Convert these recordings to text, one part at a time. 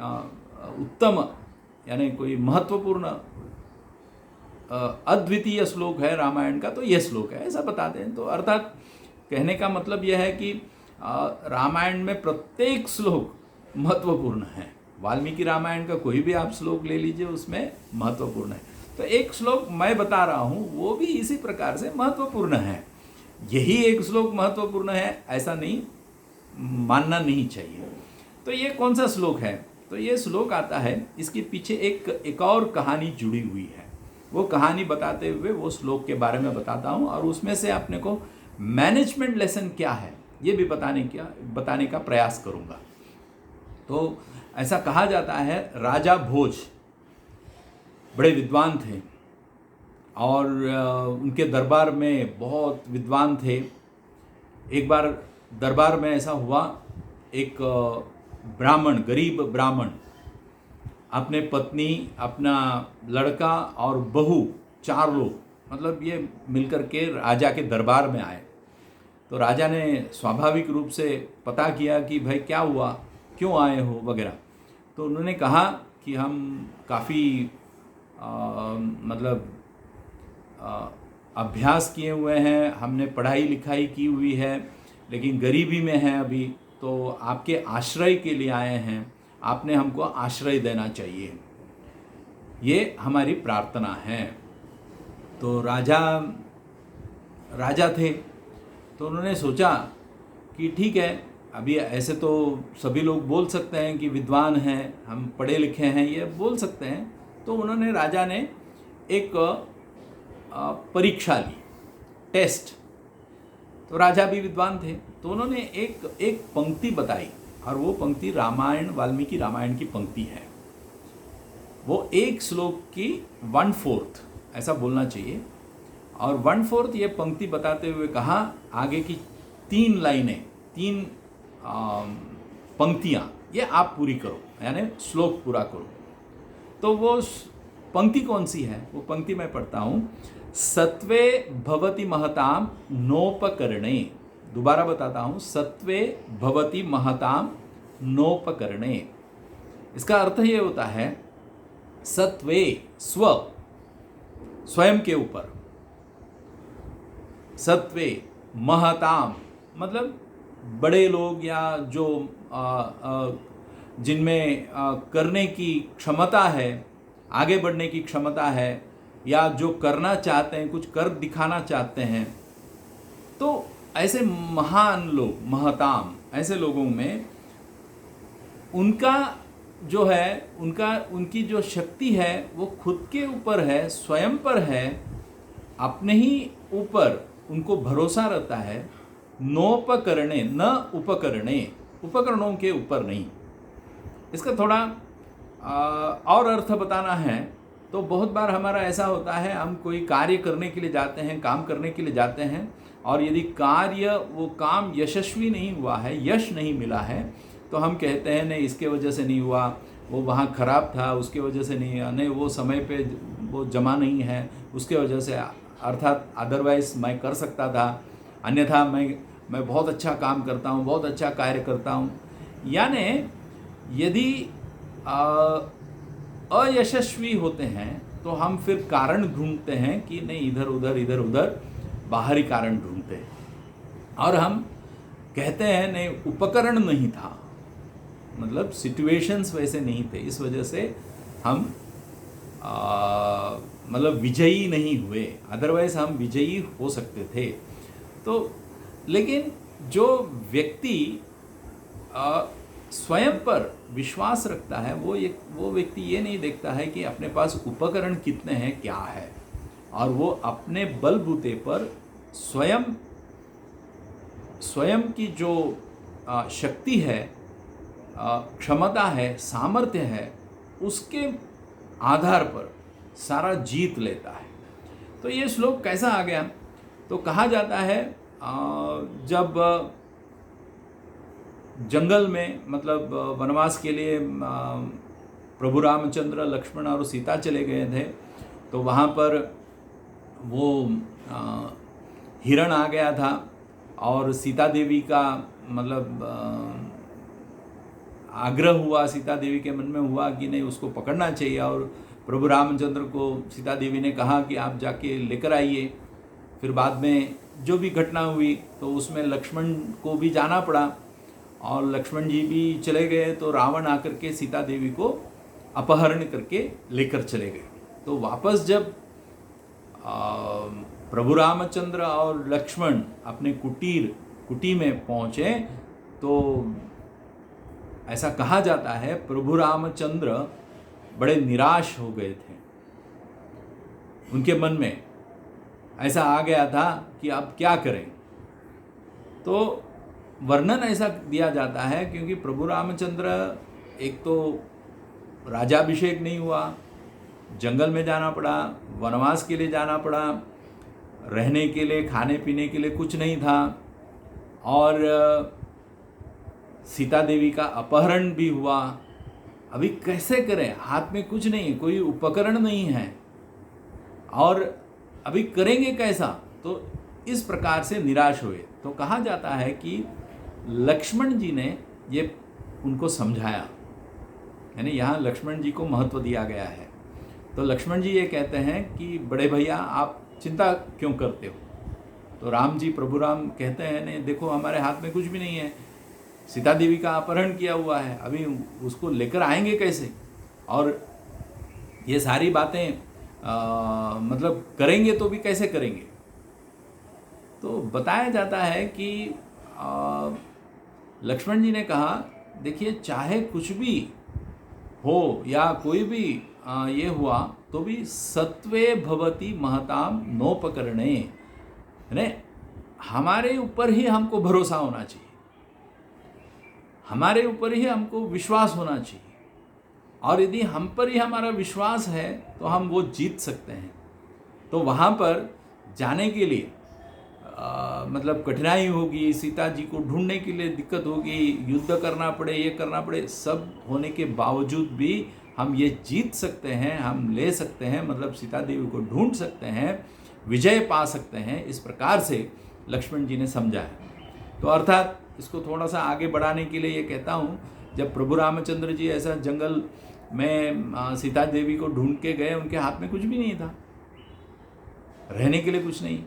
उत्तम यानी कोई महत्वपूर्ण अद्वितीय श्लोक है रामायण का तो यह श्लोक है, ऐसा बताते हैं। तो अर्थात कहने का मतलब यह है कि रामायण में प्रत्येक श्लोक महत्वपूर्ण है। वाल्मीकि रामायण का कोई भी आप श्लोक ले लीजिए, उसमें महत्वपूर्ण है। तो एक श्लोक मैं बता रहा हूँ वो भी इसी प्रकार से महत्वपूर्ण है। यही एक श्लोक महत्वपूर्ण है ऐसा नहीं मानना नहीं चाहिए। तो ये कौन सा श्लोक है? तो ये श्लोक आता है, इसके पीछे एक और कहानी जुड़ी हुई है। वो कहानी बताते हुए वो श्लोक के बारे में बताता हूँ और उसमें से अपने को मैनेजमेंट लेसन क्या है ये भी बताने का प्रयास करूँगा। तो ऐसा कहा जाता है, राजा भोज बड़े विद्वान थे और उनके दरबार में बहुत विद्वान थे। एक बार दरबार में ऐसा हुआ, एक ब्राह्मण, गरीब ब्राह्मण अपने पत्नी, अपना लड़का और बहू, 4 लोग मतलब ये मिलकर के राजा के दरबार में आए। तो राजा ने स्वाभाविक रूप से पता किया कि भाई क्या हुआ, क्यों आए हो वगैरह। तो उन्होंने कहा कि हम काफ़ी अभ्यास किए हुए हैं, हमने पढ़ाई लिखाई की हुई है, लेकिन गरीबी में है अभी, तो आपके आश्रय के लिए आए हैं, आपने हमको आश्रय देना चाहिए, ये हमारी प्रार्थना है। तो राजा थे, तो उन्होंने सोचा कि ठीक है, अभी ऐसे तो सभी लोग बोल सकते हैं कि विद्वान हैं, हम पढ़े लिखे हैं, ये बोल सकते हैं। तो राजा ने एक परीक्षा ली, टेस्ट। तो राजा भी विद्वान थे, तो उन्होंने एक पंक्ति बताई और वो पंक्ति रामायण, वाल्मीकि रामायण की पंक्ति है। वो एक श्लोक की 1/4 ऐसा बोलना चाहिए, और 1/4 ये पंक्ति बताते हुए कहा, आगे की 3 लाइनें, 3 पंक्तियाँ ये आप पूरी करो, यानी श्लोक पूरा करो। तो वो पंक्ति कौन सी है? वो पंक्ति मैं पढ़ता हूँ, सत्वे भवति महताम नोपकरणे। दोबारा बताता हूँ, सत्वे भवति महताम नोपकरणे। इसका अर्थ ये होता है, सत्वे स्वयं के ऊपर, सत्वे महताम मतलब बड़े लोग या जो जिनमें करने की क्षमता है, आगे बढ़ने की क्षमता है, या जो करना चाहते हैं, कुछ कर दिखाना चाहते हैं, तो ऐसे महान लोग, महताम, ऐसे लोगों में उनका जो है, उनकी जो शक्ति है वो खुद के ऊपर है, स्वयं पर है, अपने ही ऊपर उनको भरोसा रहता है। नोपकरणे, न उपकरणे, उपकरणों के ऊपर नहीं। इसका थोड़ा और अर्थ बताना है तो बहुत बार हमारा ऐसा होता है, हम कोई कार्य करने के लिए जाते हैं, काम करने के लिए जाते हैं, और यदि वो काम यशस्वी नहीं हुआ है, यश नहीं मिला है, तो हम कहते हैं नहीं इसके वजह से नहीं हुआ, वो वहाँ खराब था उसके वजह से नहीं, वो समय पे वो जमा नहीं है उसके वजह से, अर्थात अदरवाइज मैं कर सकता था, अन्यथा मैं बहुत अच्छा काम करता हूँ, बहुत अच्छा कार्य करता हूँ। यानी यदि अयशस्वी होते हैं तो हम फिर कारण ढूंढते हैं कि नहीं, इधर उधर बाहरी कारण ढूंढते हैं, और हम कहते हैं नहीं उपकरण नहीं था, मतलब सिचुएशंस वैसे नहीं थे, इस वजह से हम मतलब विजयी नहीं हुए, अदरवाइज हम विजयी हो सकते थे। तो लेकिन जो व्यक्ति स्वयं पर विश्वास रखता है, वो व्यक्ति ये नहीं देखता है कि अपने पास उपकरण कितने हैं, क्या है, और वो अपने बलबूते पर स्वयं की जो शक्ति है, क्षमता है, सामर्थ्य है, उसके आधार पर सारा जीत लेता है। तो ये श्लोक कैसा आ गया? तो कहा जाता है जब जंगल में, मतलब वनवास के लिए प्रभु रामचंद्र, लक्ष्मण और सीता चले गए थे, तो वहाँ पर वो हिरण आ गया था और सीता देवी का मतलब आग्रह हुआ सीता देवी के मन में हुआ कि नहीं उसको पकड़ना चाहिए, और प्रभु रामचंद्र को सीता देवी ने कहा कि आप जाके लेकर आइए। फिर बाद में जो भी घटना हुई तो उसमें लक्ष्मण को भी जाना पड़ा, और लक्ष्मण जी भी चले गए तो रावण आकर के सीता देवी को अपहरण करके लेकर चले गए। तो वापस जब प्रभु रामचंद्र और लक्ष्मण अपने कुटी में पहुँचे तो ऐसा कहा जाता है प्रभु रामचंद्र बड़े निराश हो गए थे। उनके मन में ऐसा आ गया था कि अब क्या करें। तो वर्णन ऐसा दिया जाता है क्योंकि प्रभु रामचंद्र एक तो राजाभिषेक नहीं हुआ, जंगल में जाना पड़ा, वनवास के लिए जाना पड़ा, रहने के लिए खाने पीने के लिए कुछ नहीं था, और सीता देवी का अपहरण भी हुआ। अभी कैसे करें, हाथ में कुछ नहीं, कोई उपकरण नहीं है, और अभी करेंगे कैसा। तो इस प्रकार से निराश हुए। तो कहा जाता है कि लक्ष्मण जी ने ये उनको समझाया, यानी यहाँ लक्ष्मण जी को महत्व दिया गया है। तो लक्ष्मण जी ये कहते हैं कि बड़े भैया आप चिंता क्यों करते हो। तो राम जी प्रभु राम कहते हैं नहीं देखो हमारे हाथ में कुछ भी नहीं है, सीता देवी का अपहरण किया हुआ है, अभी उसको लेकर आएंगे कैसे, और ये सारी बातें मतलब करेंगे तो भी कैसे करेंगे। तो बताया जाता है कि लक्ष्मण जी ने कहा देखिए चाहे कुछ भी हो या कोई भी ये हुआ तो भी सत्वे भवति महताम नोपकरणे, यानी हमारे ऊपर ही हमको भरोसा होना चाहिए, हमारे ऊपर ही हमको विश्वास होना चाहिए, और यदि हम पर ही हमारा विश्वास है तो हम वो जीत सकते हैं। तो वहाँ पर जाने के लिए मतलब कठिनाई होगी, सीता जी को ढूंढने के लिए दिक्कत होगी, युद्ध करना पड़े, ये करना पड़े, सब होने के बावजूद भी हम ये जीत सकते हैं, हम ले सकते हैं, मतलब सीता देवी को ढूंढ सकते हैं, विजय पा सकते हैं। इस प्रकार से लक्ष्मण जी ने समझा है। तो अर्थात इसको थोड़ा सा आगे बढ़ाने के लिए ये कहता हूँ, जब प्रभु रामचंद्र जी ऐसा जंगल में सीता देवी को ढूंढ के गए, उनके हाथ में कुछ भी नहीं था, रहने के लिए कुछ नहीं,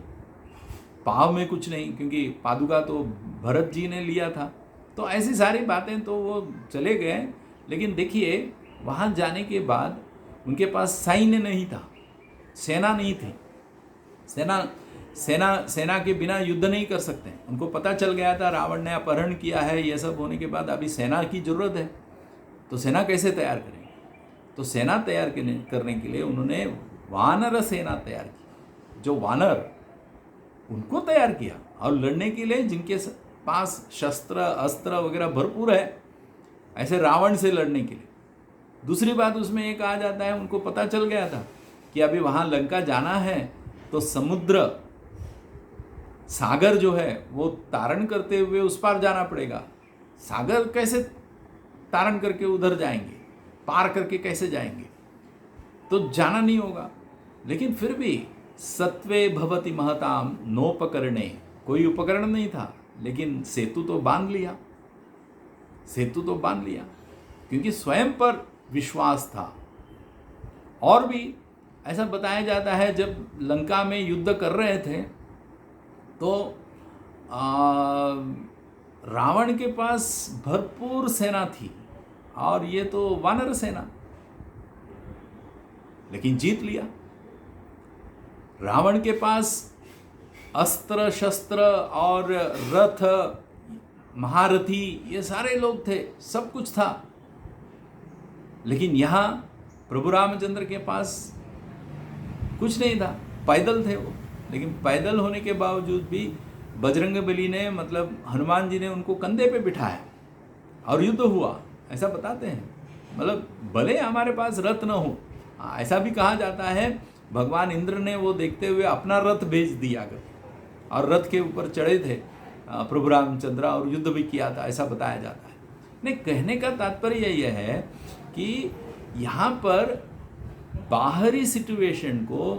पाव में कुछ नहीं, क्योंकि पादुका तो भरत जी ने लिया था। तो ऐसी सारी बातें, तो वो चले गए। लेकिन देखिए वहाँ जाने के बाद उनके पास सैन्य नहीं था, सेना नहीं थी, सेना के बिना युद्ध नहीं कर सकते। उनको पता चल गया था रावण ने अपहरण किया है, ये सब होने के बाद अभी सेना की जरूरत है। तो सेना कैसे तैयार करेंगे। तो सेना तैयार करने के लिए उन्होंने वानर सेना तैयार की, जो वानर उनको तैयार किया, और लड़ने के लिए जिनके पास शस्त्र अस्त्र वगैरह भरपूर है, ऐसे रावण से लड़ने के लिए। दूसरी बात उसमें ये कहा जाता है उनको पता चल गया था कि अभी वहाँ लंका जाना है तो समुद्र सागर जो है वो तारण करते हुए उस पार जाना पड़ेगा। सागर कैसे तारण करके उधर जाएंगे, पार करके कैसे जाएंगे, तो जाना नहीं होगा। लेकिन फिर भी सत्वे भवति महताम नोपकरणे, कोई उपकरण नहीं था, लेकिन सेतु तो बांध लिया, सेतु तो बांध लिया, क्योंकि स्वयं पर विश्वास था। और भी ऐसा बताया जाता है जब लंका में युद्ध कर रहे थे तो रावण के पास भरपूर सेना थी, और ये तो वानर सेना, लेकिन जीत लिया। रावण के पास अस्त्र शस्त्र और रथ महारथी ये सारे लोग थे, सब कुछ था, लेकिन यहाँ प्रभु रामचंद्र के पास कुछ नहीं था, पैदल थे वो। लेकिन पैदल होने के बावजूद भी बजरंगबली ने, मतलब हनुमान जी ने उनको कंधे पे बिठाया और युद्ध हुआ, ऐसा बताते हैं। मतलब भले हमारे पास रथ न हो, ऐसा भी कहा जाता है भगवान इंद्र ने वो देखते हुए अपना रथ भेज दिया कर, और रथ के ऊपर चढ़े थे प्रभु रामचंद्र और युद्ध भी किया था, ऐसा बताया जाता है। नहीं, कहने का तात्पर्य यह है कि यहाँ पर बाहरी सिचुएशन को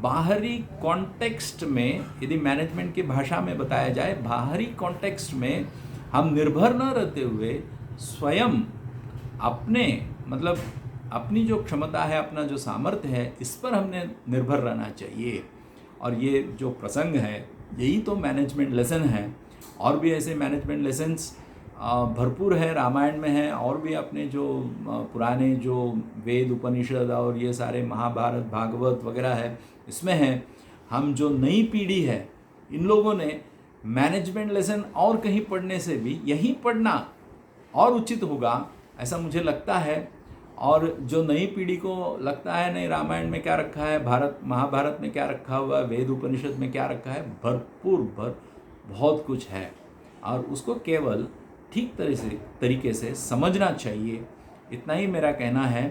बाहरी कॉन्टेक्स्ट में, यदि मैनेजमेंट की भाषा में बताया जाए, बाहरी कॉन्टेक्स्ट में हम निर्भर न रहते हुए स्वयं अपने मतलब अपनी जो क्षमता है, अपना जो सामर्थ्य है, इस पर हमने निर्भर रहना चाहिए। और ये जो प्रसंग है यही तो मैनेजमेंट लेसन है। और भी ऐसे मैनेजमेंट लेसन्स भरपूर है, रामायण में है, और भी अपने जो पुराने जो वेद उपनिषद और ये सारे महाभारत भागवत वगैरह है इसमें है। हम जो नई पीढ़ी है इन लोगों ने मैनेजमेंट लेसन और कहीं पढ़ने से भी यहीं पढ़ना और उचित होगा, ऐसा मुझे लगता है। और जो नई पीढ़ी को लगता है नहीं रामायण में क्या रखा है, महाभारत में क्या रखा हुआ है, वेद उपनिषद में क्या रखा है, भरपूर बहुत कुछ है, और उसको केवल ठीक तरीके से समझना चाहिए। इतना ही मेरा कहना है।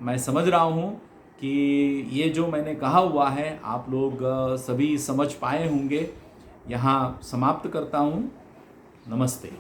मैं समझ रहा हूँ कि ये जो मैंने कहा हुआ है आप लोग सभी समझ पाए होंगे। यहाँ समाप्त करता हूँ। नमस्ते।